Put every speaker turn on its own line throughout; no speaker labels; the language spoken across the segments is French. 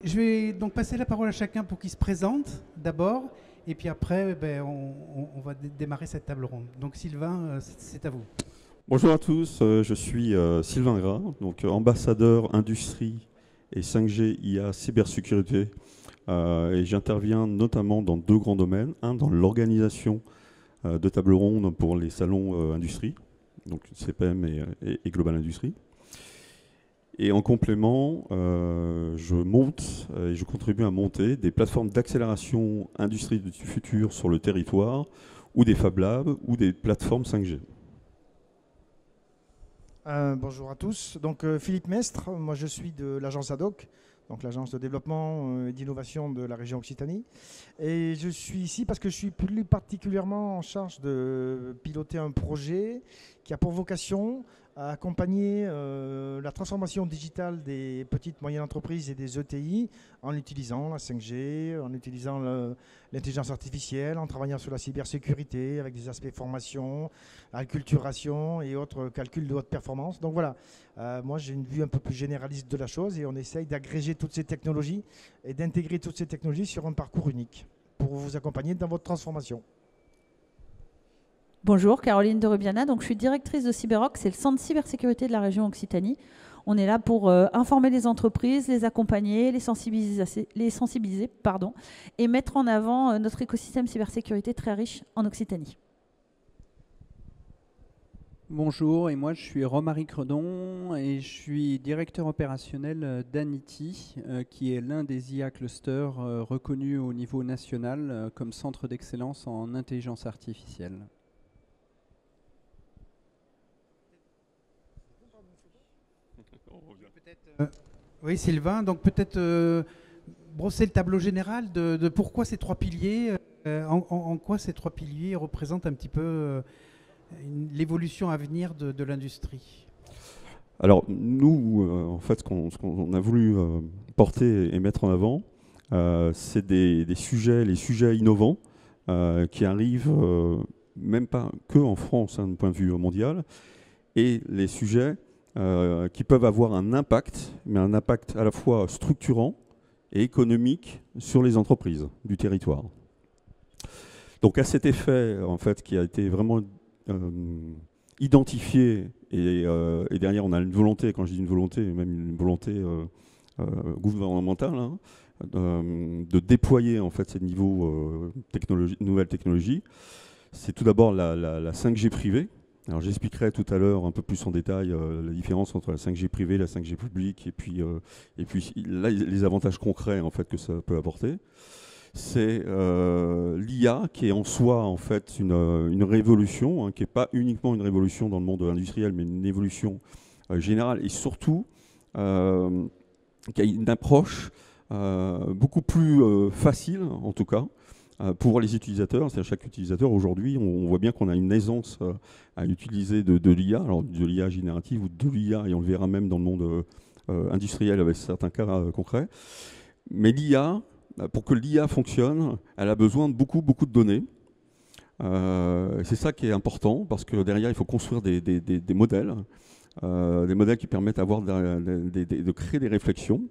Je vais donc passer la parole à chacun pour qu'il se présente d'abord, et puis après, on va démarrer cette table ronde. Donc Sylvain, c'est à vous.
Bonjour à tous, je suis Sylvain Gras, donc ambassadeur industrie et 5G IA cybersécurité. Et j'interviens notamment dans deux grands domaines. Un, dans l'organisation de tables rondes pour les salons industrie, donc CPM et Global Industrie. Et en complément, je monte et je contribue à monter des plateformes d'accélération industrie du futur sur le territoire, ou des Fab Labs, ou des plateformes 5G.
Bonjour à tous. Donc Philippe Mestre, moi je suis de l'agence ADOC, donc l'agence de développement et d'innovation de la région Occitanie. Et je suis ici parce que je suis plus particulièrement en charge de piloter un projet qui a pour vocation à accompagner la transformation digitale des petites moyennes entreprises et des ETI en utilisant la 5G, en utilisant l'intelligence artificielle, en travaillant sur la cybersécurité avec des aspects formation, acculturation et autres calculs de haute performance. Donc voilà, moi j'ai une vue un peu plus généraliste de la chose et on essaye d'agréger toutes ces technologies et d'intégrer toutes ces technologies sur un parcours unique pour vous accompagner dans votre transformation.
Bonjour, Caroline de Rubiana. Donc, je suis directrice de Cyberoc, c'est le centre cybersécurité de la région Occitanie. On est là pour informer les entreprises, les accompagner, les sensibiliser, et mettre en avant notre écosystème cybersécurité très riche en Occitanie.
Bonjour, et moi je suis Romaric Redon et je suis directeur opérationnel d'Anity, qui est l'un des IA clusters reconnus au niveau national comme centre d'excellence en intelligence artificielle.
Oui, Sylvain, donc peut-être brosser le tableau général de pourquoi ces trois piliers, en quoi ces trois piliers représentent un petit peu l'évolution à venir de l'industrie.
Alors nous, en fait, ce qu'on a voulu porter et mettre en avant, c'est les sujets innovants qui arrivent même pas que en France, d'un point de vue mondial, et les sujets qui peuvent avoir un impact, mais un impact à la fois structurant et économique sur les entreprises du territoire. Donc à cet effet, en fait, qui a été vraiment identifié, et derrière on a une volonté, quand je dis une volonté, même une volonté gouvernementale, hein, de déployer en fait ces niveaux nouvelles technologies. C'est tout d'abord la 5G privée. Alors j'expliquerai tout à l'heure un peu plus en détail la différence entre la 5G privée, la 5G publique, et puis là, les avantages concrets en fait que ça peut apporter. C'est l'IA qui est en soi en fait une révolution, hein, qui n'est pas uniquement une révolution dans le monde industriel, mais une évolution générale, et surtout qui a une approche beaucoup plus facile, en tout cas, pour les utilisateurs. C'est-à-dire chaque utilisateur aujourd'hui, on voit bien qu'on a une aisance à utiliser de l'IA, alors de l'IA générative ou de l'IA, et on le verra même dans le monde industriel avec certains cas concrets. Mais l'IA, pour que l'IA fonctionne, elle a besoin de beaucoup de données. C'est ça qui est important, parce que derrière, il faut construire des modèles qui permettent de créer des réflexions.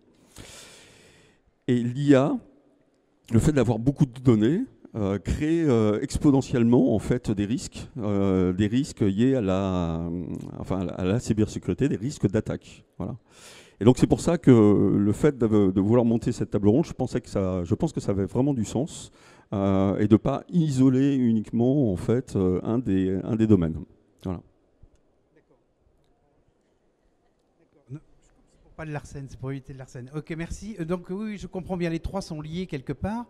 Et l'IA, le fait d'avoir beaucoup de données, crée exponentiellement en fait des risques liés à la cybersécurité, des risques d'attaque. Voilà. Et donc c'est pour ça que le fait de vouloir monter cette table ronde, je pense que ça avait vraiment du sens, et de ne pas isoler uniquement en fait un des domaines. Voilà.
Pas de Larsen, c'est pour éviter de Larsen. Ok, merci. Donc oui, je comprends bien, les trois sont liés quelque part.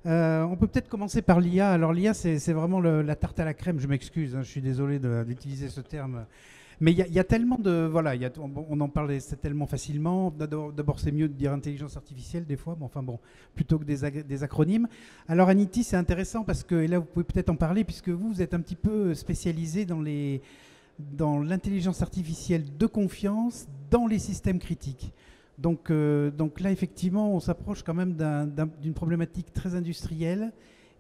On peut peut-être commencer par l'IA. Alors l'IA, c'est vraiment la tarte à la crème, je m'excuse, hein, je suis désolé d'utiliser ce terme. Mais il y a tellement de... Voilà, on en parle tellement facilement. D'abord, c'est mieux de dire intelligence artificielle des fois, mais enfin bon, plutôt que des acronymes. Alors Anity, c'est intéressant parce que, et là vous pouvez peut-être en parler, puisque vous êtes un petit peu spécialisé dans l'intelligence artificielle de confiance dans les systèmes critiques. Donc là, effectivement, on s'approche quand même d'une problématique très industrielle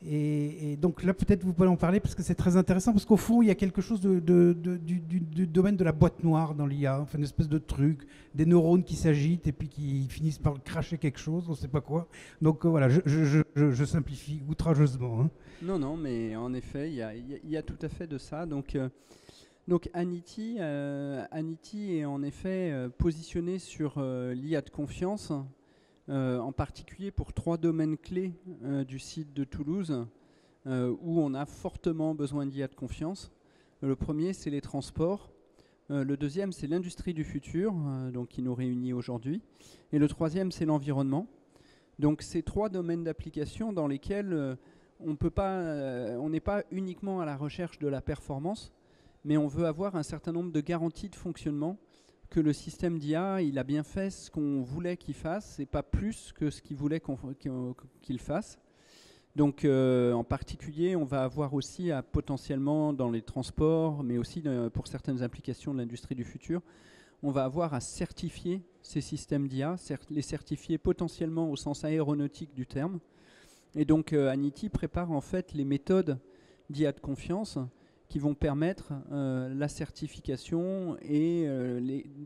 Et donc là, peut-être vous pouvez en parler parce que c'est très intéressant, parce qu'au fond, il y a quelque chose du domaine de la boîte noire dans l'IA, enfin une espèce de truc, des neurones qui s'agitent et puis qui finissent par cracher quelque chose, on ne sait pas quoi. Donc voilà, je simplifie outrageusement. Hein.
Non, mais en effet, il y a tout à fait de ça. Donc Anity est en effet positionné sur l'IA de confiance, en particulier pour 3 domaines clés du site de Toulouse, où on a fortement besoin d'IA de confiance. Le premier, c'est les transports. Le deuxième, c'est l'industrie du futur, donc qui nous réunit aujourd'hui. Et le troisième, c'est l'environnement. Donc ces 3 domaines d'application dans lesquels on n'est pas uniquement à la recherche de la performance, mais on veut avoir un certain nombre de garanties de fonctionnement, que le système d'IA, il a bien fait ce qu'on voulait qu'il fasse, et pas plus que ce qu'il voulait qu'il fasse. Donc en particulier, on va avoir aussi potentiellement dans les transports, mais aussi pour certaines applications de l'industrie du futur, on va avoir à certifier ces systèmes d'IA, les certifier potentiellement au sens aéronautique du terme. Et donc Anity prépare en fait les méthodes d'IA de confiance qui vont permettre la certification et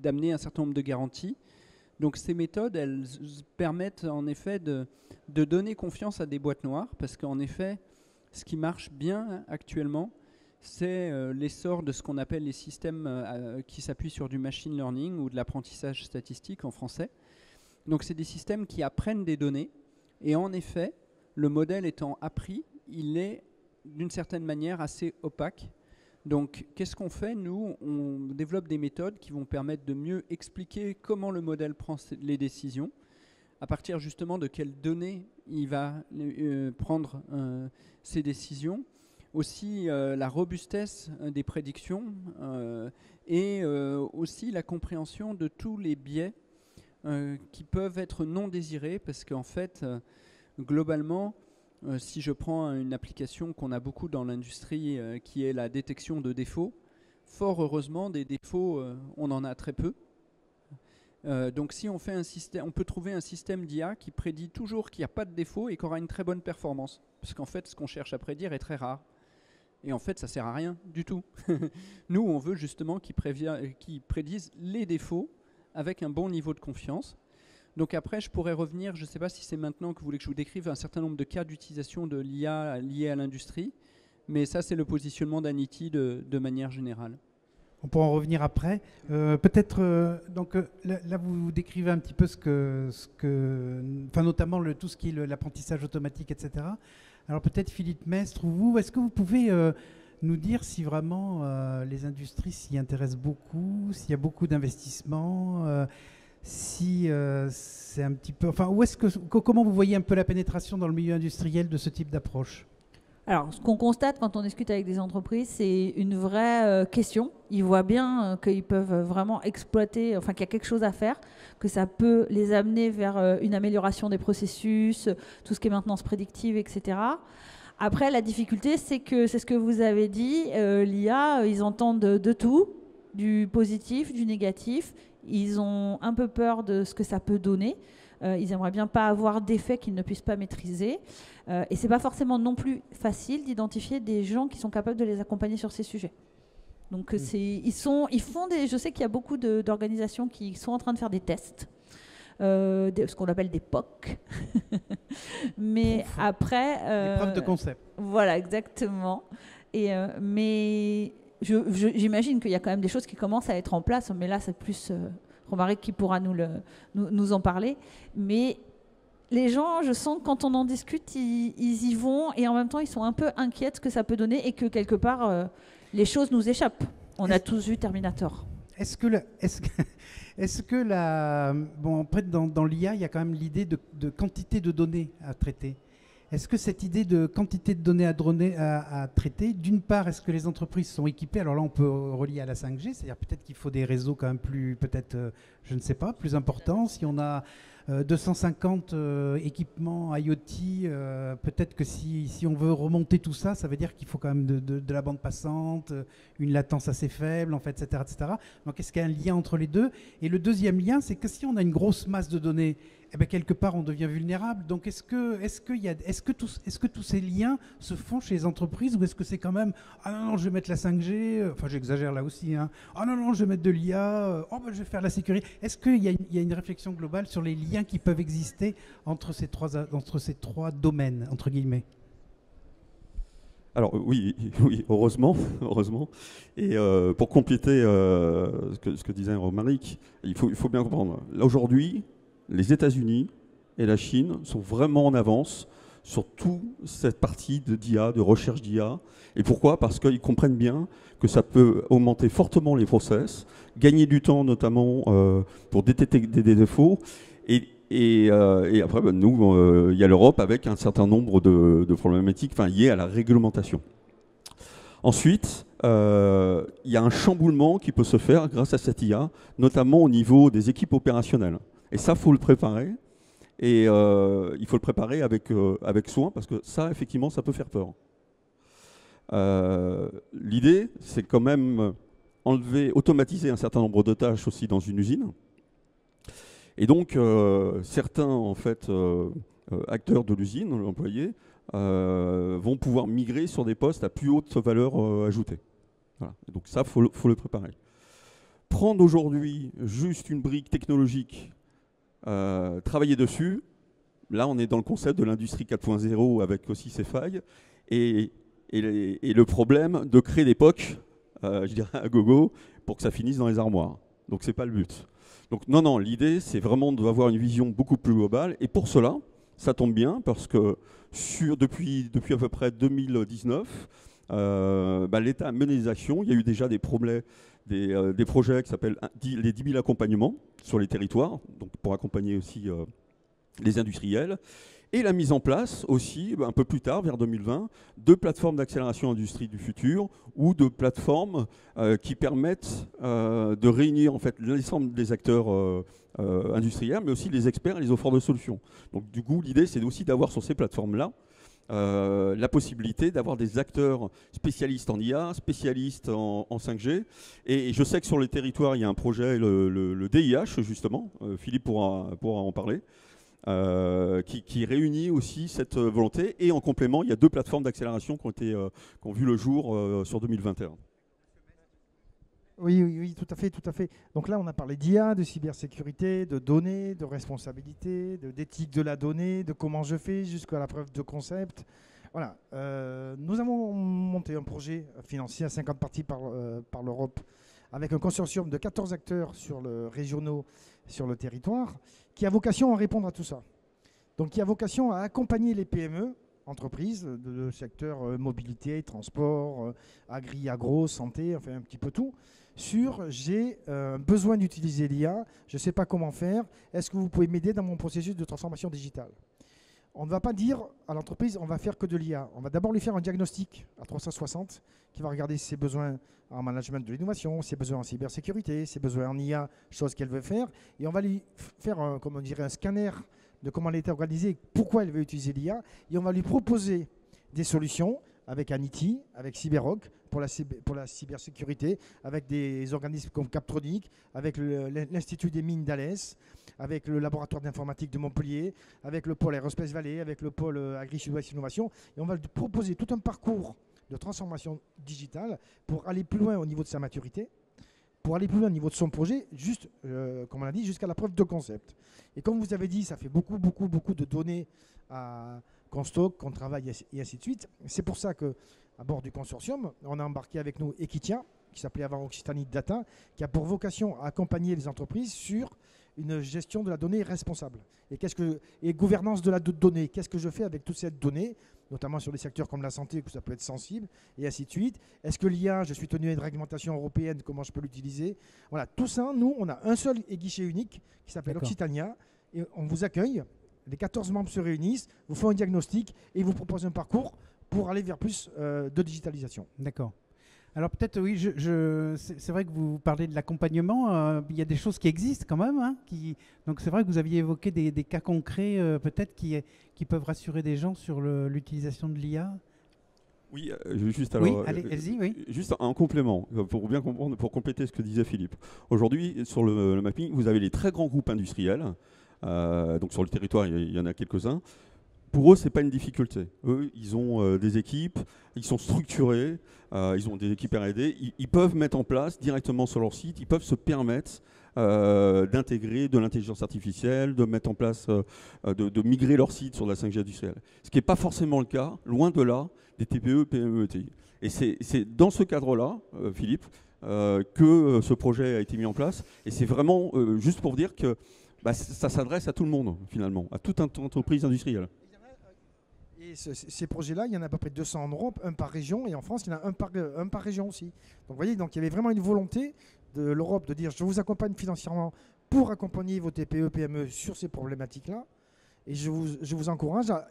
d'amener un certain nombre de garanties. Donc ces méthodes, elles permettent en effet de donner confiance à des boîtes noires, parce qu'en effet, ce qui marche bien actuellement, c'est l'essor de ce qu'on appelle les systèmes qui s'appuient sur du machine learning ou de l'apprentissage statistique en français. Donc c'est des systèmes qui apprennent des données, et en effet, le modèle étant appris, il est d'une certaine manière assez opaque. Donc qu'est-ce qu'on fait? Nous, on développe des méthodes qui vont permettre de mieux expliquer comment le modèle prend les décisions, à partir justement de quelles données il va prendre ces décisions, aussi la robustesse des prédictions et aussi la compréhension de tous les biais qui peuvent être non désirés, parce qu'en fait, globalement, si je prends une application qu'on a beaucoup dans l'industrie qui est la détection de défauts, fort heureusement, des défauts, on en a très peu. Donc si on fait un système, on peut trouver un système d'IA qui prédit toujours qu'il n'y a pas de défaut et qui aura une très bonne performance. Parce qu'en fait, ce qu'on cherche à prédire est très rare. Et en fait, ça ne sert à rien du tout. Nous, on veut justement qu'ils prédisent les défauts avec un bon niveau de confiance. Donc après, je pourrais revenir, je ne sais pas si c'est maintenant que vous voulez que je vous décrive un certain nombre de cas d'utilisation de l'IA liés à l'industrie, mais ça, c'est le positionnement d'Anity de manière générale.
On pourra en revenir après. Peut-être, donc là, vous décrivez un petit peu enfin, notamment tout ce qui est l'apprentissage automatique, etc. Alors peut-être Philippe Mestre, ou vous, est-ce que vous pouvez nous dire si vraiment les industries s'y intéressent beaucoup, s'il y a beaucoup d'investissements, si c'est un petit peu... Enfin, comment vous voyez un peu la pénétration dans le milieu industriel de ce type d'approche?
Alors, ce qu'on constate quand on discute avec des entreprises, c'est une vraie question. Ils voient bien qu'ils peuvent vraiment exploiter, enfin qu'il y a quelque chose à faire, que ça peut les amener vers une amélioration des processus, tout ce qui est maintenance prédictive, etc. Après, la difficulté, c'est ce que vous avez dit, l'IA, ils entendent de tout, du positif, du négatif. Ils ont un peu peur de ce que ça peut donner. Ils aimeraient bien pas avoir d'effets qu'ils ne puissent pas maîtriser. Et c'est pas forcément non plus facile d'identifier des gens qui sont capables de les accompagner sur ces sujets. Donc ils font des. Je sais qu'il y a beaucoup d'organisations qui sont en train de faire des tests, ce qu'on appelle des POC. Mais après.
Des preuves de concept.
Voilà, exactement. Mais j'imagine qu'il y a quand même des choses qui commencent à être en place, mais là c'est plus Romaric qui pourra nous en parler. Mais les gens, je sens que quand on en discute, ils y vont, et en même temps ils sont un peu inquiets de ce que ça peut donner, et que quelque part les choses nous échappent. On a tous vu Terminator. Bon, après, dans l'IA, il y a quand même l'idée de quantité de données à traiter. Est-ce que cette idée de quantité de données à traiter, d'une part, est-ce que les entreprises sont équipées? Alors là, on peut relier à la 5G, c'est-à-dire peut-être qu'il faut des réseaux quand même plus, peut-être, je ne sais pas, plus importants. Si on a
250 équipements IoT. Peut-être que si on veut remonter tout ça, ça veut dire qu'il faut quand même de la bande passante, une latence assez faible, en fait, etc., etc. Donc, est-ce qu'il y a un lien entre les deux? Et le deuxième lien, c'est que si on a une grosse masse de données, eh bien, quelque part, on devient vulnérable. Donc, est-ce que tous ces liens se font chez les entreprises, ou est-ce que c'est quand même « Ah non, non, je vais mettre la 5G, enfin, j'exagère là aussi, hein. Ah non, non, je vais mettre de l'IA, oh, ben, je vais faire la sécurité ». Est-ce qu'il y a une réflexion globale sur les liens qui peuvent exister entre ces trois domaines, entre guillemets?
Alors oui, heureusement, heureusement. Et pour compléter ce que disait Romaric, il faut bien comprendre. Là, aujourd'hui, les États-Unis et la Chine sont vraiment en avance sur toute cette partie d'IA, de recherche d'IA. Et pourquoi? Parce qu'ils comprennent bien que ça peut augmenter fortement les process, gagner du temps notamment pour détecter des défauts. Et après, ben, nous, il y a l'Europe avec un certain nombre de problématiques liées à la réglementation. Ensuite, il y a un chamboulement qui peut se faire grâce à cette IA, notamment au niveau des équipes opérationnelles. Et ça, il faut le préparer. Et il faut le préparer avec soin, parce que ça, effectivement, ça peut faire peur. L'idée, c'est quand même automatiser un certain nombre de tâches aussi dans une usine. Et donc, certains en fait, acteurs de l'usine, l'employé, vont pouvoir migrer sur des postes à plus haute valeur ajoutée. Voilà. Et donc ça, faut le préparer. Prendre aujourd'hui juste une brique technologique, travailler dessus, là on est dans le concept de l'industrie 4.0 avec aussi ses failles, et le problème de créer des POC, je dirais à gogo, pour que ça finisse dans les armoires. Donc c'est pas le but. Donc non, l'idée c'est vraiment d'avoir une vision beaucoup plus globale, et pour cela, ça tombe bien parce que depuis à peu près 2019, l'État a mené des actions. Il y a eu déjà des projets qui s'appellent les 10 000 accompagnements sur les territoires, donc pour accompagner aussi les industriels. Et la mise en place aussi, un peu plus tard, vers 2020, de plateformes d'accélération industrie du futur ou de plateformes qui permettent de réunir en fait l'ensemble des acteurs industriels, mais aussi les experts et les offreurs de solutions. Donc du coup, l'idée, c'est aussi d'avoir sur ces plateformes-là la possibilité d'avoir des acteurs spécialistes en IA, spécialistes en 5G. Et je sais que sur les territoires, il y a un projet, le DIH, justement, Philippe pourra en parler, qui réunit aussi cette volonté. Et en complément, il y a 2 plateformes d'accélération qui ont vu le jour sur 2021.
Oui, tout à fait. Donc là, on a parlé d'IA, de cybersécurité, de données, de responsabilité, d'éthique de la donnée, de comment je fais jusqu'à la preuve de concept. Voilà. Nous avons monté un projet financé à 50 parties par l'Europe avec un consortium de 14 acteurs régionaux sur le territoire qui a vocation à répondre à tout ça. Donc qui a vocation à accompagner les PME, entreprises de secteur mobilité, transport, agro, santé, enfin un petit peu tout, j'ai besoin d'utiliser l'IA, je ne sais pas comment faire, est-ce que vous pouvez m'aider dans mon processus de transformation digitale? On ne va pas dire à l'entreprise on va faire que de l'IA, on va d'abord lui faire un diagnostic à 360 qui va regarder ses besoins en management de l'innovation, ses besoins en cybersécurité, ses besoins en IA, chose qu'elle veut faire, et on va lui faire un scanner de comment elle est organisée, pourquoi elle veut utiliser l'IA, et on va lui proposer des solutions avec Anity, avec Cyberoc pour la cybersécurité, avec des organismes comme Captronic, avec l'Institut des mines d'Alès, avec le laboratoire d'informatique de Montpellier, avec le pôle Aerospace Valley, avec le pôle Agri-Sud-Ouest Innovation, et on va lui proposer tout un parcours de transformation digitale pour aller plus loin au niveau de sa maturité, pour aller plus loin au niveau de son projet, juste, comme on l'a dit, jusqu'à la preuve de concept. Et comme vous avez dit, ça fait beaucoup de données qu'on stocke, qu'on travaille et ainsi de suite. C'est pour ça qu'à bord du consortium, on a embarqué avec nous Equitia, qui s'appelait avant Occitanie Data, qui a pour vocation à accompagner les entreprises sur une gestion de la donnée responsable. Et gouvernance de la donnée. Qu'est-ce que je fais avec toute cette donnée, notamment sur des secteurs comme la santé, où ça peut être sensible, et ainsi de suite. Est-ce que l'IA, je suis tenu à une réglementation européenne, comment je peux l'utiliser? Voilà, tout ça, nous, on a un seul guichet unique qui s'appelle Occitania, et on vous accueille, les 14 membres se réunissent, vous font un diagnostic, et ils vous proposent un parcours pour aller vers plus de digitalisation.
D'accord. Alors peut-être, oui, c'est vrai que vous parlez de l'accompagnement. Il y a des choses qui existent quand même. Hein, donc c'est vrai que vous aviez évoqué des cas concrets, peut-être qui peuvent rassurer des gens sur l'utilisation de l'IA.
Oui, juste alors,
Oui, allez-y, oui.
juste un complément pour bien comprendre, pour compléter ce que disait Philippe. Aujourd'hui, sur le mapping, vous avez les très grands groupes industriels. Donc sur le territoire, il y en a quelques-uns. Pour eux, c'est pas une difficulté. Eux, ils ont des équipes, ils sont structurés, ils ont des équipes R&D. Ils peuvent mettre en place directement sur leur site, ils peuvent se permettre d'intégrer de l'intelligence artificielle, de mettre en place, de migrer leur site sur la 5G industrielle. Ce qui n'est pas forcément le cas, loin de là, des TPE, PME, ETI. Et c'est dans ce cadre-là, Philippe, que ce projet a été mis en place. Et c'est vraiment juste pour dire que ça s'adresse à tout le monde, finalement, à toute entreprise industrielle.
Et ces projets-là, il y en a à peu près 200 en Europe, un par région, et en France, il y en a un par région aussi. Donc, vous voyez, donc, il y avait vraiment une volonté de l'Europe de dire je vous accompagne financièrement pour accompagner vos TPE, PME sur ces problématiques-là. Et je vous encourage à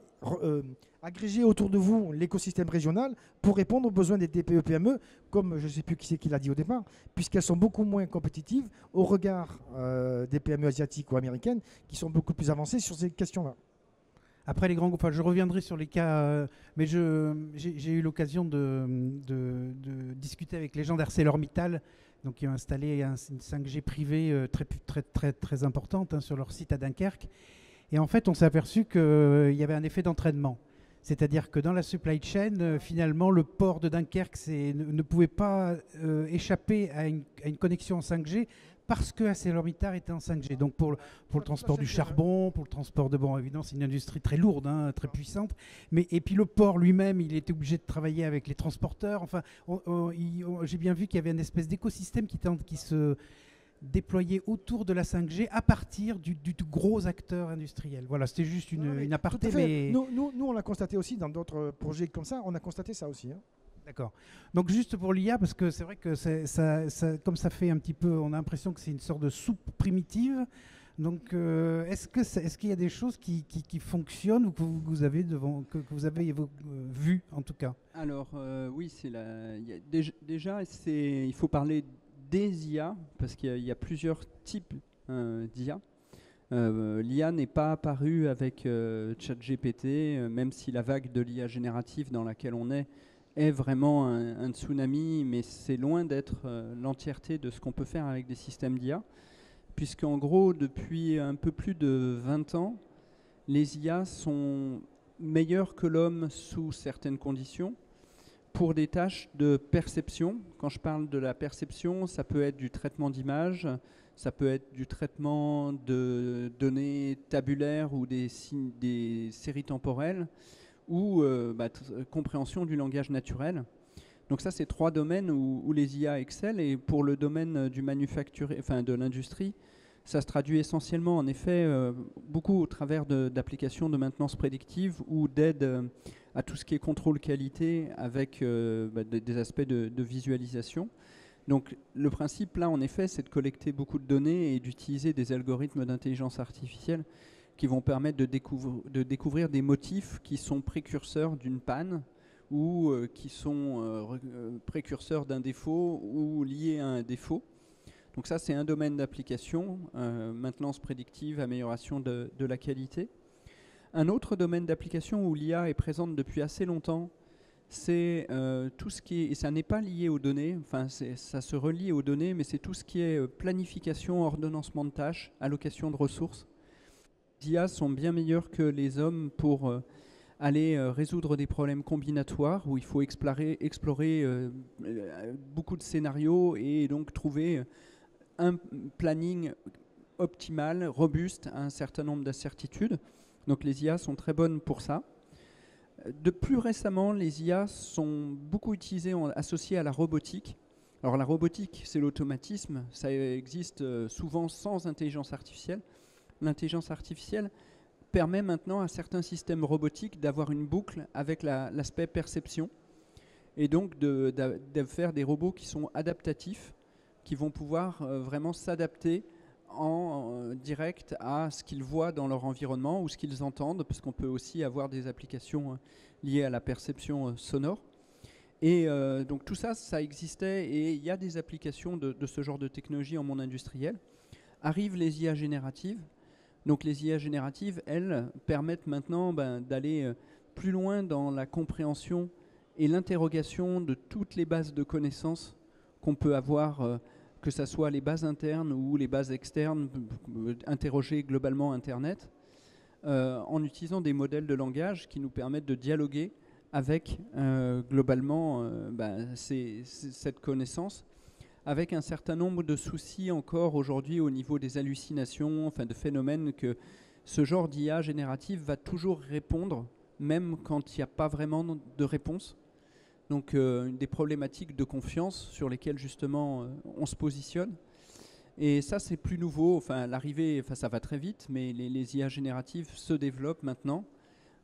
agréger autour de vous l'écosystème régional pour répondre aux besoins des TPE, PME, comme je ne sais plus qui c'est qui l'a dit au départ, puisqu'elles sont beaucoup moins compétitives au regard des PME asiatiques ou américaines qui sont beaucoup plus avancées sur ces questions-là.
Après les grands groupes, je reviendrai sur les cas, mais j'ai eu l'occasion de discuter avec les gens d'ArcelorMittal, donc qui ont installé une 5G privée très importante sur leur site à Dunkerque. Et en fait, on s'est aperçu qu'il y avait un effet d'entraînement. C'est-à-dire que dans la supply chain, finalement, le port de Dunkerque ne pouvait pas échapper à une connexion en 5G parce que ArcelorMittal était en 5G. Donc pour le transport du charbon, pour le transport de... Bon, évidemment, c'est une industrie très lourde, très puissante. Et puis le port lui-même, il était obligé de travailler avec les transporteurs. Enfin, j'ai bien vu qu'il y avait une espèce d'écosystème qui se déployé autour de la 5G à partir du gros acteur industriel. Voilà, c'était juste une aparté. Mais...
Nous, on l'a constaté aussi dans d'autres projets comme ça, on a constaté ça aussi. Hein.
D'accord. Donc juste pour l'IA, parce que c'est vrai que comme ça fait un petit peu, on a l'impression que c'est une sorte de soupe primitive. Donc est-ce qu'il y a des choses qui fonctionnent ou que vous avez vues en tout cas?
Alors oui, déjà il faut parler des IA, parce qu'il y a plusieurs types d'IA. L'IA n'est pas apparue avec ChatGPT, même si la vague de l'IA générative dans laquelle on est vraiment un tsunami, mais c'est loin d'être l'entièreté de ce qu'on peut faire avec des systèmes d'IA, puisqu'en gros, depuis un peu plus de 20 ans, les IA sont meilleures que l'homme sous certaines conditions, pour des tâches de perception. Quand je parle de la perception, ça peut être du traitement d'images, ça peut être du traitement de données tabulaires ou des séries temporelles, ou compréhension du langage naturel. Donc ça, c'est 3 domaines où les IA excellent. Et pour le domaine du manufacturier, enfin de l'industrie, ça se traduit essentiellement, en effet, beaucoup au travers d'applications de maintenance prédictive ou d'aide à tout ce qui est contrôle qualité avec des aspects de visualisation. Donc le principe là, en effet, c'est de collecter beaucoup de données et d'utiliser des algorithmes d'intelligence artificielle qui vont permettre de découvrir des motifs qui sont précurseurs d'une panne ou qui sont précurseurs d'un défaut ou liés à un défaut. Donc ça, c'est un domaine d'application, maintenance prédictive, amélioration de la qualité. Un autre domaine d'application où l'IA est présente depuis assez longtemps, c'est tout ce qui est, et ça n'est pas lié aux données, enfin ça se relie aux données, mais c'est tout ce qui est planification, ordonnancement de tâches, allocation de ressources. Les IA sont bien meilleurs que les hommes pour aller résoudre des problèmes combinatoires où il faut explorer beaucoup de scénarios et donc trouver un planning optimal, robuste à un certain nombre d'incertitudes. Donc les IA sont très bonnes pour ça. De plus récemment, les IA sont beaucoup utilisées, associées à la robotique. Alors la robotique, c'est l'automatisme, ça existe souvent sans intelligence artificielle. L'intelligence artificielle permet maintenant à certains systèmes robotiques d'avoir une boucle avec l'aspect perception et donc de faire des robots qui sont adaptatifs, qui vont pouvoir vraiment s'adapter en direct à ce qu'ils voient dans leur environnement ou ce qu'ils entendent, parce qu'on peut aussi avoir des applications liées à la perception sonore. Et donc tout ça, ça existait et il y a des applications de ce genre de technologie en monde industriel. Arrivent les IA génératives. Donc les IA génératives, elles, permettent maintenant d'aller plus loin dans la compréhension et l'interrogation de toutes les bases de connaissances qu'on peut avoir, que ce soit les bases internes ou les bases externes, interroger globalement Internet, en utilisant des modèles de langage qui nous permettent de dialoguer avec globalement cette connaissance, avec un certain nombre de soucis encore aujourd'hui au niveau des hallucinations, enfin de phénomènes que ce genre d'IA générative va toujours répondre, même quand il n'y a pas vraiment de réponse. Donc des problématiques de confiance sur lesquelles justement on se positionne. Et ça c'est plus nouveau, enfin l'arrivée, ça va très vite, mais les IA génératives se développent maintenant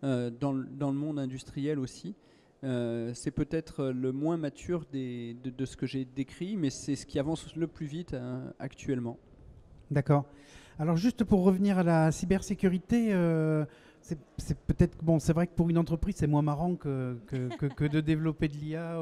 dans le monde industriel aussi. C'est peut-être le moins mature de ce que j'ai décrit, mais c'est ce qui avance le plus vite actuellement.
D'accord. Alors juste pour revenir à la cybersécurité, c'est peut-être bon, c'est vrai que pour une entreprise c'est moins marrant que de développer de l'IA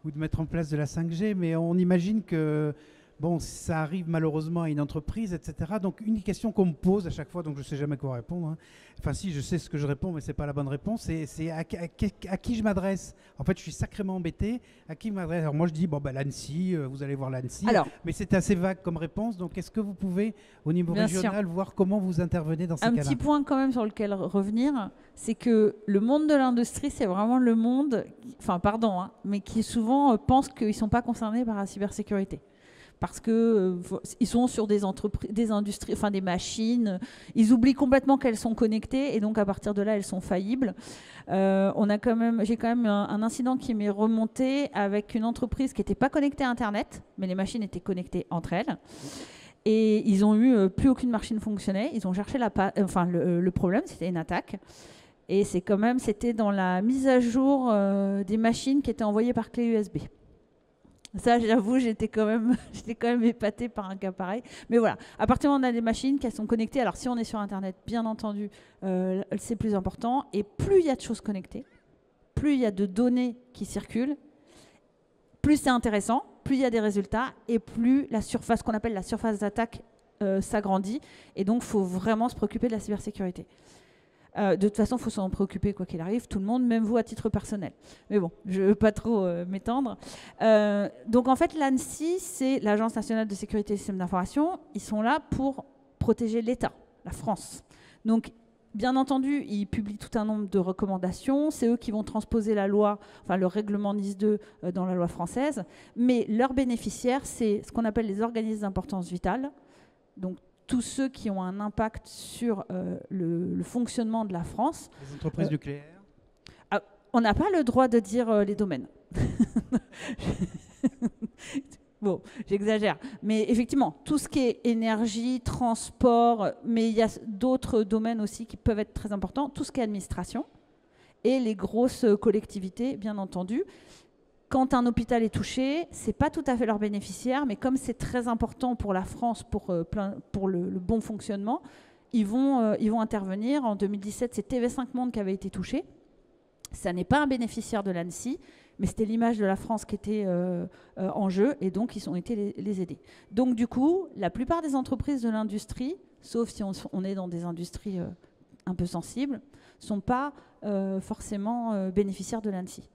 ou de mettre en place de la 5G, mais on imagine que bon, ça arrive malheureusement à une entreprise, etc. Donc une question qu'on me pose à chaque fois, donc je ne sais jamais quoi répondre. Hein. Enfin si, je sais ce que je réponds, mais ce n'est pas la bonne réponse. C'est à qui je m'adresse. En fait, je suis sacrément embêté. À qui je m'adresse? Alors moi je dis, bon, l'ANSSI, vous allez voir l'ANSSI. Mais c'est assez vague comme réponse. Donc est-ce que vous pouvez, au niveau régional, voir comment vous intervenez dans ces cas-là?
Un petit point quand même sur lequel revenir, c'est que le monde de l'industrie, c'est vraiment le monde, mais qui souvent pense qu'ils ne sont pas concernés par la cybersécurité. Parce qu'ils sont sur des entreprises, des industries, enfin des machines. Ils oublient complètement qu'elles sont connectées et donc à partir de là, elles sont faillibles. J'ai quand même un incident qui m'est remonté avec une entreprise qui n'était pas connectée à Internet, mais les machines étaient connectées entre elles. Et ils ont eu plus aucune machine fonctionnait. Ils ont cherché le problème, c'était une attaque. Et c'était dans la mise à jour des machines qui étaient envoyées par clé USB. Ça, j'avoue, j'étais quand même épatée par un cas pareil. Mais voilà, à partir du moment où on a des machines qui sont connectées, alors si on est sur Internet, bien entendu, c'est plus important. Et plus il y a de choses connectées, plus il y a de données qui circulent, plus c'est intéressant, plus il y a des résultats, et plus la surface, qu'on appelle la surface d'attaque, s'agrandit. Et donc, il faut vraiment se préoccuper de la cybersécurité. De toute façon, il faut s'en préoccuper quoi qu'il arrive, tout le monde, même vous à titre personnel. Mais bon, je ne veux pas trop m'étendre. Donc en fait, l'ANSSI, c'est l'Agence nationale de sécurité des systèmes d'information. Ils sont là pour protéger l'État, la France. Donc bien entendu, ils publient tout un nombre de recommandations. C'est eux qui vont transposer la loi, enfin le règlement NIS 2 dans la loi française. Mais leurs bénéficiaires, c'est ce qu'on appelle les organismes d'importance vitale. Donc tous ceux qui ont un impact sur le fonctionnement de la France.
Les entreprises nucléaires.
On n'a pas le droit de dire les domaines. Bon, j'exagère. Mais effectivement, tout ce qui est énergie, transport, mais il y a d'autres domaines aussi qui peuvent être très importants. Tout ce qui est administration et les grosses collectivités, bien entendu. Quand un hôpital est touché, ce n'est pas tout à fait leur bénéficiaire, mais comme c'est très important pour la France, pour le bon fonctionnement, ils vont intervenir. En 2017, c'est TV5 Monde qui avait été touché. Ça n'est pas un bénéficiaire de l'ANSSI, mais c'était l'image de la France qui était en jeu, et donc ils ont été les aider. Donc du coup, la plupart des entreprises de l'industrie, sauf si on est dans des industries un peu sensibles, ne sont pas forcément bénéficiaires de l'ANSSI.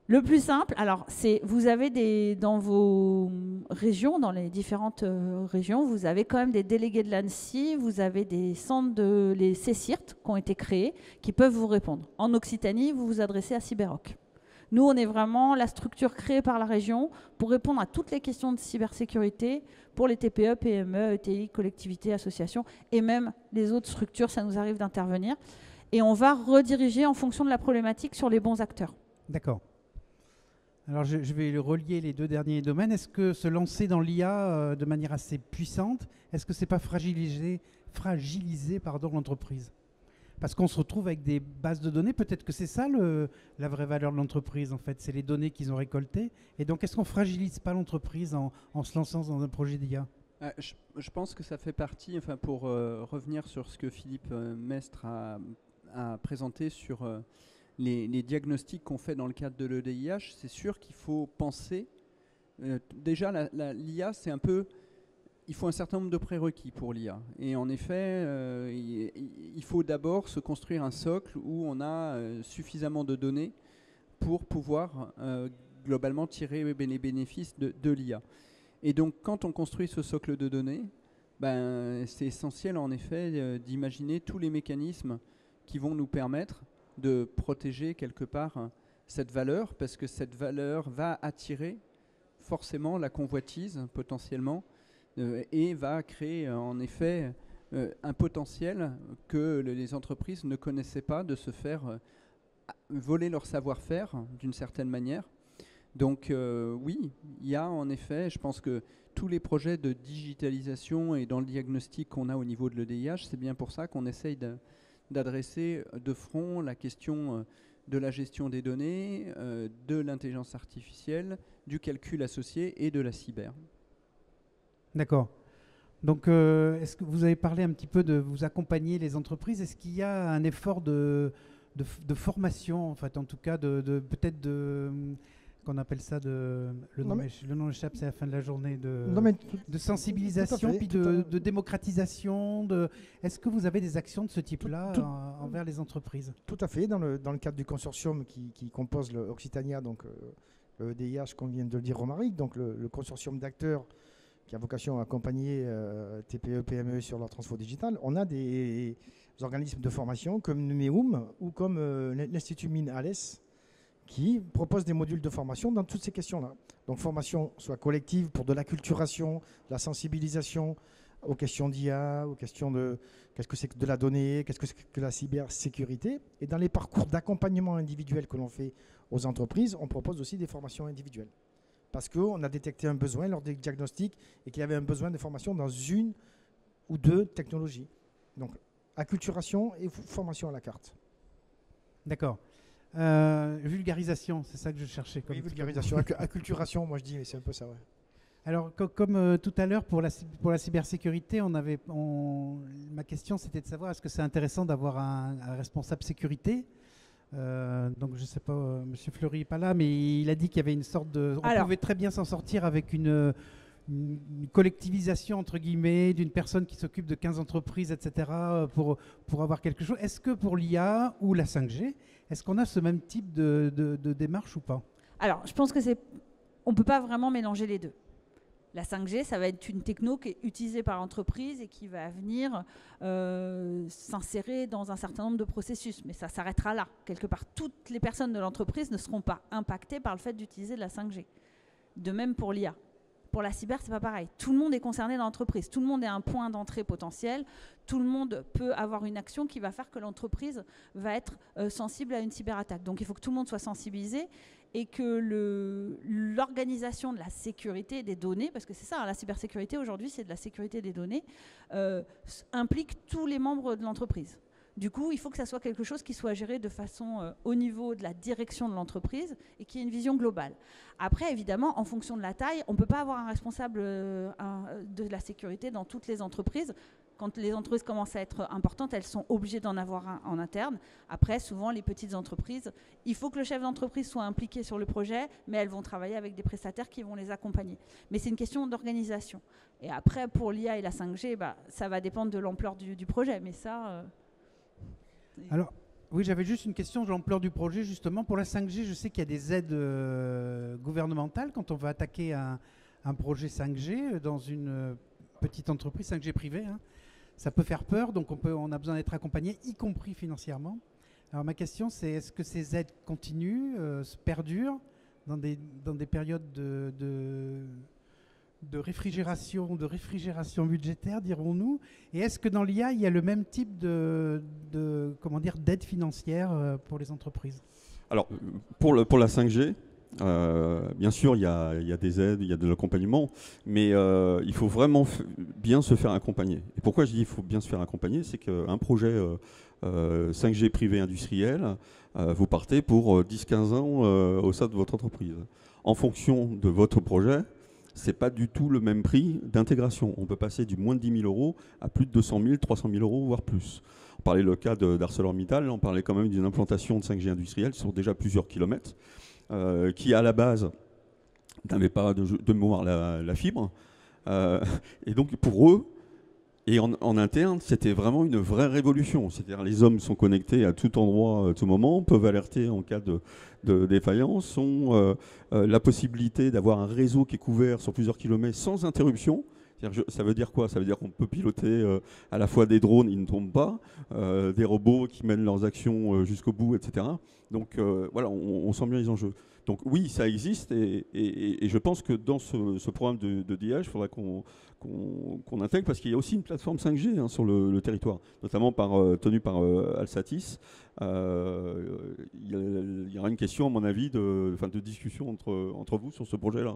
Le plus simple, alors, vous avez dans vos régions, dans les différentes régions, vous avez quand même des délégués de l'ANSSI, vous avez des centres les CSIRT qui ont été créés, qui peuvent vous répondre. En Occitanie, vous vous adressez à Cyberoc. Nous, on est vraiment la structure créée par la région pour répondre à toutes les questions de cybersécurité pour les TPE, PME, ETI, collectivités, associations et même les autres structures, ça nous arrive d'intervenir. Et on va rediriger en fonction de la problématique sur les bons acteurs.
D'accord. Alors je vais relier les deux derniers domaines. Est-ce que se lancer dans l'IA de manière assez puissante, est-ce que c'est pas fragiliser l'entreprise? Parce qu'on se retrouve avec des bases de données, peut-être que c'est ça la vraie valeur de l'entreprise en fait, c'est les données qu'ils ont récoltées. Et donc est-ce qu'on fragilise pas l'entreprise en se lançant dans un projet d'IA?
Je pense que ça fait partie, enfin pour revenir sur ce que Philippe Mestre a présenté sur les diagnostics qu'on fait dans le cadre de l'EDIH, c'est sûr qu'il faut penser. Déjà, l'IA, c'est un peu. Il faut un certain nombre de prérequis pour l'IA. Et en effet, il faut d'abord se construire un socle où on a suffisamment de données pour pouvoir globalement tirer les bénéfices de l'IA. Et donc, quand on construit ce socle de données, c'est essentiel en effet d'imaginer tous les mécanismes qui vont nous permettre de protéger quelque part cette valeur, parce que cette valeur va attirer forcément la convoitise potentiellement et va créer en effet un potentiel que les entreprises ne connaissaient pas, de se faire voler leur savoir-faire d'une certaine manière. Donc oui, il y a en effet, je pense que tous les projets de digitalisation et dans le diagnostic qu'on a au niveau de l'EDIH, c'est bien pour ça qu'on essaye d'adresser de front la question de la gestion des données, de l'intelligence artificielle, du calcul associé et de la cyber.
D'accord. Donc, est-ce que vous avez parlé un petit peu de vous accompagner les entreprises? Est-ce qu'il y a un effort de formation, en fait, en tout cas, peut-être qu'on appelle ça le nom échappe, c'est la fin de la journée, de sensibilisation, puis de démocratisation. Est-ce que vous avez des actions de ce type-là envers les entreprises?
Tout à fait, dans le cadre du consortium qui compose l'Occitania, donc le EDIH, comme vient de le dire Romaric, donc le consortium d'acteurs qui a vocation à accompagner TPE, PME sur leur transfert digital. On a des organismes de formation comme Numéum ou comme l'Institut Mines Alès, qui propose des modules de formation dans toutes ces questions-là. Donc formation soit collective pour de l'acculturation, de la sensibilisation aux questions d'IA, aux questions de qu'est-ce que c'est que de la donnée, qu'est-ce que c'est que la cybersécurité. Et dans les parcours d'accompagnement individuel que l'on fait aux entreprises, on propose aussi des formations individuelles. Parce qu'on a détecté un besoin lors des diagnostics et qu'il y avait un besoin de formation dans une ou deux technologies. Donc acculturation et formation à la carte.
D'accord. Vulgarisation, c'est ça que je cherchais.
Oui, vulgarisation. Acculturation, moi je dis, mais c'est un peu ça, ouais.
Alors, comme tout à l'heure, pour la cybersécurité, ma question c'était de savoir est-ce que c'est intéressant d'avoir un responsable sécurité. Donc, je ne sais pas, M. Fleury n'est pas là, mais il a dit qu'il y avait une sorte de... On pouvait très bien s'en sortir avec une collectivisation, entre guillemets, d'une personne qui s'occupe de 15 entreprises, etc., pour avoir quelque chose. Est-ce que pour l'IA ou la 5G, est-ce qu'on a ce même type de démarche ou pas?
Alors, je pense que on ne peut pas vraiment mélanger les deux. La 5G, ça va être une techno qui est utilisée par l'entreprise et qui va venir s'insérer dans un certain nombre de processus. Mais ça s'arrêtera là. Quelque part, toutes les personnes de l'entreprise ne seront pas impactées par le fait d'utiliser de la 5G. De même pour l'IA. Pour la cyber, c'est pas pareil. Tout le monde est concerné dans l'entreprise. Tout le monde est un point d'entrée potentiel. Tout le monde peut avoir une action qui va faire que l'entreprise va être sensible à une cyberattaque. Donc, il faut que tout le monde soit sensibilisé et que l'organisation de la sécurité des données, parce que c'est ça, hein, la cybersécurité aujourd'hui, c'est de la sécurité des données, implique tous les membres de l'entreprise. Du coup, il faut que ça soit quelque chose qui soit géré de façon au niveau de la direction de l'entreprise et qui ait une vision globale. Après, évidemment, en fonction de la taille, on ne peut pas avoir un responsable de la sécurité dans toutes les entreprises. Quand les entreprises commencent à être importantes, elles sont obligées d'en avoir un en interne. Après, souvent, les petites entreprises, il faut que le chef d'entreprise soit impliqué sur le projet, mais elles vont travailler avec des prestataires qui vont les accompagner. Mais c'est une question d'organisation. Et après, pour l'IA et la 5G, ça va dépendre de l'ampleur du projet. Mais ça...
Alors, oui, j'avais juste une question de l'ampleur du projet. Justement, pour la 5G, je sais qu'il y a des aides gouvernementales quand on va attaquer un projet 5G dans une petite entreprise 5G privée. Hein. Ça peut faire peur, donc on a besoin d'être accompagné, y compris financièrement. Alors ma question, c'est est-ce que ces aides continuent, se perdurent dans des périodes de réfrigération budgétaire, dirons-nous? Et est-ce que dans l'IA, il y a le même type d'aide financière pour les entreprises?
Alors, pour la 5G, bien sûr, il y a des aides, il y a de l'accompagnement, mais il faut vraiment bien se faire accompagner. Et pourquoi je dis qu'il faut bien se faire accompagner? C'est qu'un projet 5G privé industriel, vous partez pour 10-15 ans au sein de votre entreprise. En fonction de votre projet, c'est pas du tout le même prix d'intégration. On peut passer du moins de 10 000 euros à plus de 200 000, 300 000 euros, voire plus. On parlait le cas d'ArcelorMittal, on parlait quand même d'une implantation de 5G industrielle sur déjà plusieurs kilomètres, qui à la base n'avait pas de mémoire la fibre. Et donc pour eux, et en interne, c'était vraiment une vraie révolution. C'est-à-dire les hommes sont connectés à tout endroit, à tout moment, peuvent alerter en cas de défaillance, ont la possibilité d'avoir un réseau qui est couvert sur plusieurs kilomètres sans interruption. Ça veut dire quoi? Ça veut dire qu'on peut piloter à la fois des drones, ils ne tombent pas, des robots qui mènent leurs actions jusqu'au bout, etc. Donc voilà, on sent bien les enjeux. Donc oui, ça existe et je pense que dans ce programme de DIA, il faudra qu'on intègre, parce qu'il y a aussi une plateforme 5G sur le territoire, notamment tenue par Alsatis. Il y aura une question, à mon avis, de discussion entre vous sur ce projet-là.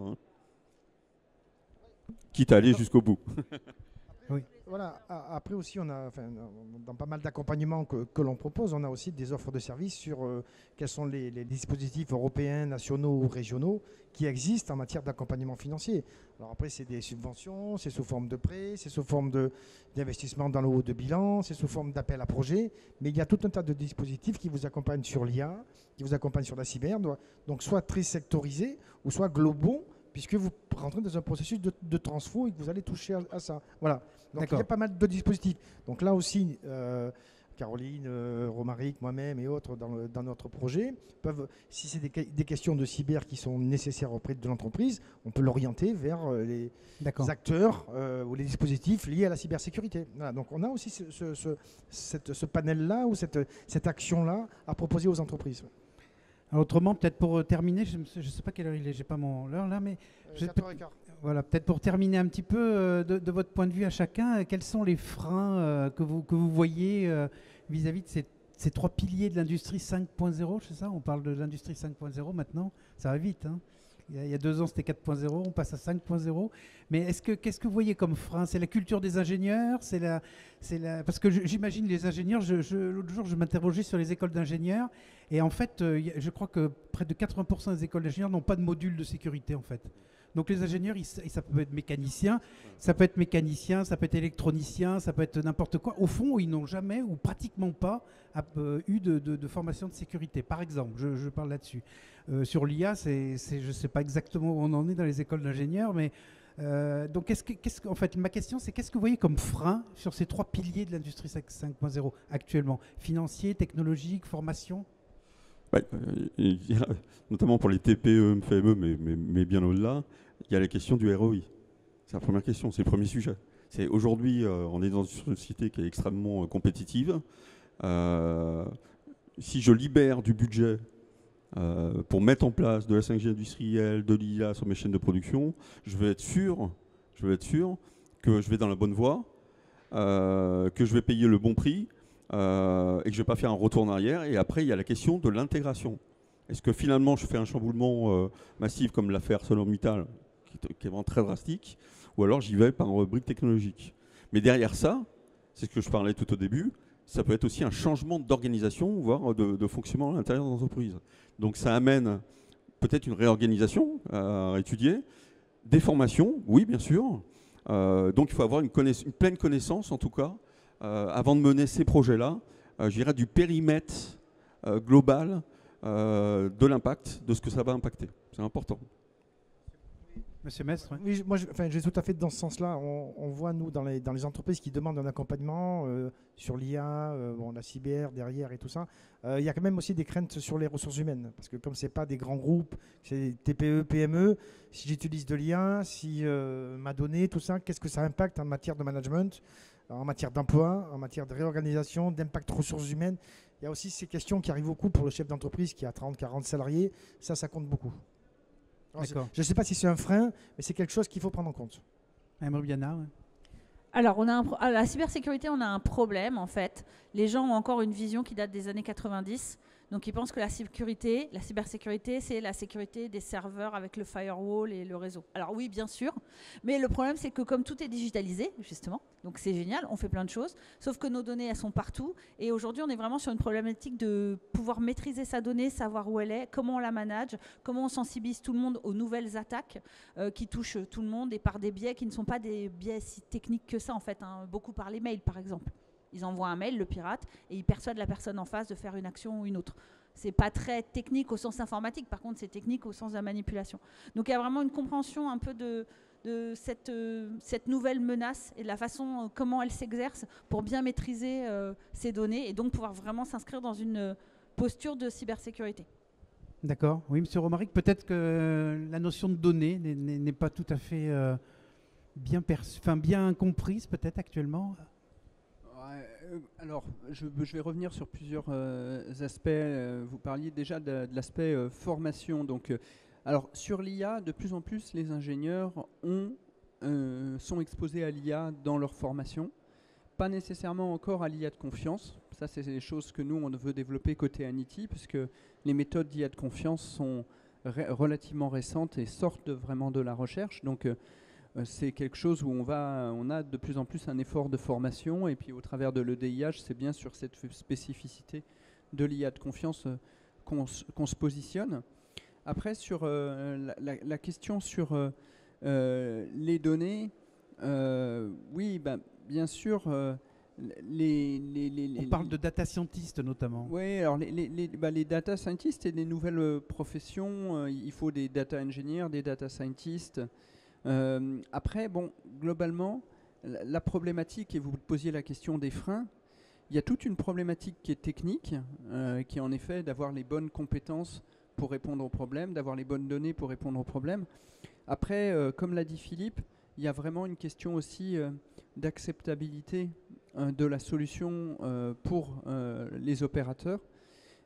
Quitte à aller jusqu'au bout.
Oui. Voilà. Après aussi, on a, dans pas mal d'accompagnements que l'on propose, on a aussi des offres de services sur quels sont les dispositifs européens, nationaux ou régionaux qui existent en matière d'accompagnement financier. Alors après, c'est des subventions, c'est sous forme de prêts, c'est sous forme d'investissement dans le haut de bilan, c'est sous forme d'appel à projet, mais il y a tout un tas de dispositifs qui vous accompagnent sur l'IA, qui vous accompagnent sur la cyber, donc soit très sectorisés ou soit globaux, puisque vous rentrez dans un processus de transfo et que vous allez toucher à ça. Voilà. Donc il y a pas mal de dispositifs. Donc là aussi, Caroline, Romaric, moi-même et autres dans notre projet peuvent, si c'est des questions de cyber qui sont nécessaires auprès de l'entreprise, on peut l'orienter vers les acteurs ou les dispositifs liés à la cybersécurité. Voilà. Donc on a aussi ce panel-là ou cette action-là à proposer aux entreprises.
Autrement, peut-être pour terminer, je ne sais pas quelle heure il est, j'ai pas l'heure là, mais
4h15.
Voilà, peut-être pour terminer un petit peu de votre point de vue à chacun, quels sont les freins que vous voyez vis-à-vis de ces trois piliers de l'industrie 5.0, c'est ça? On parle de l'industrie 5.0 maintenant, ça va vite. Hein. Il y a 2 ans, c'était 4.0, on passe à 5.0. Mais qu'est-ce que vous voyez comme frein? C'est la culture des ingénieurs, parce que j'imagine les ingénieurs, l'autre jour, je m'interrogeais sur les écoles d'ingénieurs, et en fait, je crois que près de 80% des écoles d'ingénieurs n'ont pas de module de sécurité, en fait. Donc les ingénieurs, ça peut être mécanicien, ça peut être électronicien, ça peut être n'importe quoi. Au fond, ils n'ont jamais ou pratiquement pas eu de formation de sécurité. Par exemple, je parle là-dessus. Sur l'IA, je ne sais pas exactement où on en est dans les écoles d'ingénieurs, mais donc en fait, ma question, c'est qu'est-ce que vous voyez comme frein sur ces trois piliers de l'industrie 5.0 actuellement? Financier, technologique, formation?
Notamment pour les TPE, PME, mais bien au-delà, il y a la question du ROI. C'est la première question, c'est le premier sujet. Aujourd'hui, on est dans une société qui est extrêmement compétitive. Si je libère du budget pour mettre en place de la 5G industrielle, de l'IA sur mes chaînes de production, je vais être sûr que je vais dans la bonne voie, que je vais payer le bon prix, et que je ne vais pas faire un retour en arrière. Et après, il y a la question de l'intégration. Est-ce que finalement, je fais un chamboulement massif comme l'a fait ArcelorMittal, qui est vraiment très drastique, ou alors j'y vais par brique technologique? Mais derrière ça, c'est ce que je parlais tout au début, ça peut être aussi un changement d'organisation, voire de fonctionnement à l'intérieur de l'entreprise. Donc ça amène peut-être une réorganisation à étudier, des formations, oui, bien sûr. Donc il faut avoir une pleine connaissance, en tout cas, avant de mener ces projets-là, je dirais du périmètre global de l'impact, de ce que ça va impacter. C'est important.
Monsieur Mestre, oui.
Oui, moi, je vais tout à fait dans ce sens-là. On voit, nous, dans les entreprises qui demandent un accompagnement sur l'IA, la cyber derrière et tout ça, il y a quand même aussi des craintes sur les ressources humaines. Parce que comme ce n'est pas des grands groupes, c'est des TPE, PME, si j'utilise de l'IA, si ma donnée, tout ça, qu'est-ce que ça impacte en matière de management, en matière d'emploi, en matière de réorganisation, d'impact ressources humaines? Il y a aussi ces questions qui arrivent beaucoup pour le chef d'entreprise qui a 30, 40 salariés. Ça compte beaucoup. Je ne sais pas si c'est un frein, mais c'est quelque chose qu'il faut prendre en compte.
Mme Rubiana, ouais.
Alors, à la cybersécurité, on a un problème, en fait. Les gens ont encore une vision qui date des années 90. Donc ils pensent que la cybersécurité, c'est la sécurité des serveurs avec le firewall et le réseau. Alors oui, bien sûr, mais le problème c'est que comme tout est digitalisé, justement, donc c'est génial, on fait plein de choses, sauf que nos données, elles sont partout. Et aujourd'hui, on est vraiment sur une problématique de pouvoir maîtriser sa donnée, savoir où elle est, comment on la manage, comment on sensibilise tout le monde aux nouvelles attaques qui touchent tout le monde et par des biais qui ne sont pas des biais si techniques que ça, en fait, hein, beaucoup par les mails, par exemple. Ils envoient un mail, le pirate, et ils persuadent la personne en face de faire une action ou une autre. C'est pas très technique au sens informatique, par contre c'est technique au sens de la manipulation. Donc il y a vraiment une compréhension un peu de cette nouvelle menace et de la façon comment elle s'exerce pour bien maîtriser ces données et donc pouvoir vraiment s'inscrire dans une posture de cybersécurité.
D'accord. Oui, Monsieur Romaric, peut-être que la notion de données n'est pas tout à fait bien comprise peut-être actuellement.
Alors, je vais revenir sur plusieurs aspects. Vous parliez déjà de l'aspect formation. Donc, alors, sur l'IA, de plus en plus, les ingénieurs sont exposés à l'IA dans leur formation. Pas nécessairement encore à l'IA de confiance. Ça, c'est des choses que nous, on veut développer côté Anity, puisque les méthodes d'IA de confiance sont relativement récentes et sortent vraiment de la recherche. Donc, c'est quelque chose où on a de plus en plus un effort de formation, et puis au travers de l'EDIH, c'est bien sur cette spécificité de l'IA de confiance qu'on se positionne. Après, sur la question sur les données, oui, bien sûr,
on parle de data scientists notamment.
Oui, alors les data scientists et des nouvelles professions, il faut des data engineers, des data scientists. Après, bon, globalement, la problématique, et vous posiez la question des freins, il y a toute une problématique qui est technique, qui est en effet d'avoir les bonnes compétences pour répondre aux problèmes, d'avoir les bonnes données pour répondre aux problèmes. Après, comme l'a dit Philippe, il y a vraiment une question aussi d'acceptabilité de la solution pour les opérateurs.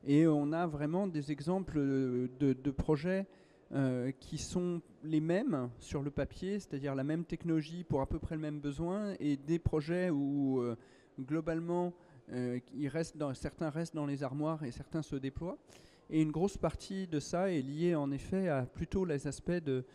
Et on a vraiment des exemples de projets qui sont les mêmes sur le papier, c'est-à-dire la même technologie pour à peu près le même besoin, et des projets où globalement certains restent dans les armoires et certains se déploient. Et une grosse partie de ça est liée en effet à plutôt les aspects de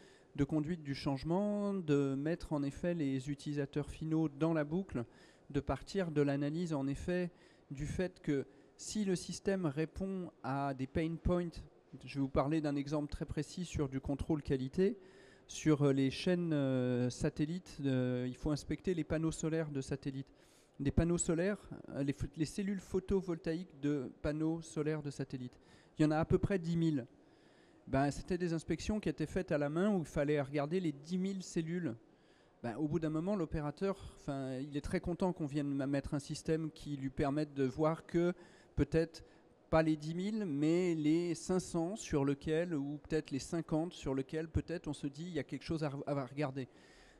conduite du changement, de mettre en effet les utilisateurs finaux dans la boucle, de partir de l'analyse en effet du fait que si le système répond à des pain points. Je vais vous parler d'un exemple très précis sur du contrôle qualité. Sur les chaînes satellites, il faut inspecter les panneaux solaires de satellites. Des panneaux solaires, les cellules photovoltaïques de panneaux solaires de satellites. Il y en a à peu près 10 000. C'était des inspections qui étaient faites à la main où il fallait regarder les 10 000 cellules. Au bout d'un moment, l'opérateur, il est très content qu'on vienne mettre un système qui lui permette de voir que peut-être pas les 10 000, mais les 500 sur lequel, ou peut-être les 50 sur lequel peut-être on se dit il y a quelque chose à regarder.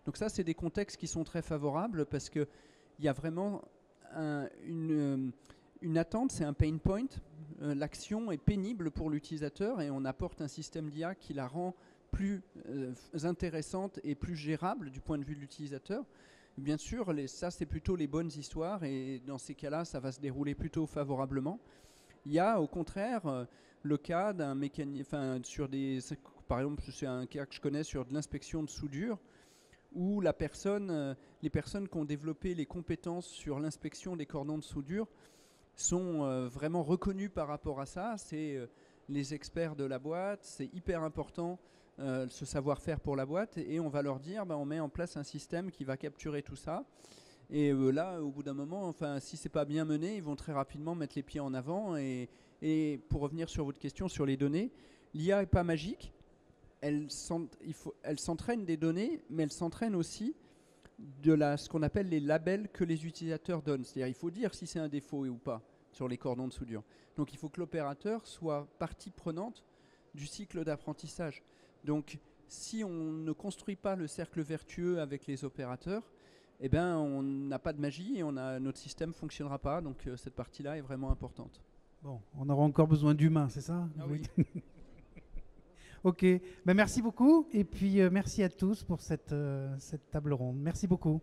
Donc ça, c'est des contextes qui sont très favorables parce qu'il y a vraiment une attente, c'est un pain point. L'action est pénible pour l'utilisateur et on apporte un système d'IA qui la rend plus intéressante et plus gérable du point de vue de l'utilisateur. Bien sûr, ça c'est plutôt les bonnes histoires et dans ces cas-là, ça va se dérouler plutôt favorablement. Il y a au contraire le cas d'un mécanisme, par exemple, c'est un cas que je connais sur de l'inspection de soudure, où les personnes qui ont développé les compétences sur l'inspection des cordons de soudure sont vraiment reconnues par rapport à ça. C'est les experts de la boîte, c'est hyper important ce savoir-faire pour la boîte, et on va leur dire, on met en place un système qui va capturer tout ça. Et là, au bout d'un moment, si c'est pas bien mené, ils vont très rapidement mettre les pieds en avant. Et pour revenir sur votre question sur les données, l'IA est pas magique. Elle s'entraîne des données, mais elle s'entraîne aussi de ce qu'on appelle les labels que les utilisateurs donnent. C'est-à-dire, il faut dire si c'est un défaut ou pas sur les cordons de soudure. Donc, il faut que l'opérateur soit partie prenante du cycle d'apprentissage. Donc, si on ne construit pas le cercle vertueux avec les opérateurs, on n'a pas de magie et notre système ne fonctionnera pas. Donc cette partie-là est vraiment importante.
Bon, on aura encore besoin d'humains, c'est ça?
Ah oui.
Ok, merci beaucoup et puis merci à tous pour cette table ronde. Merci beaucoup.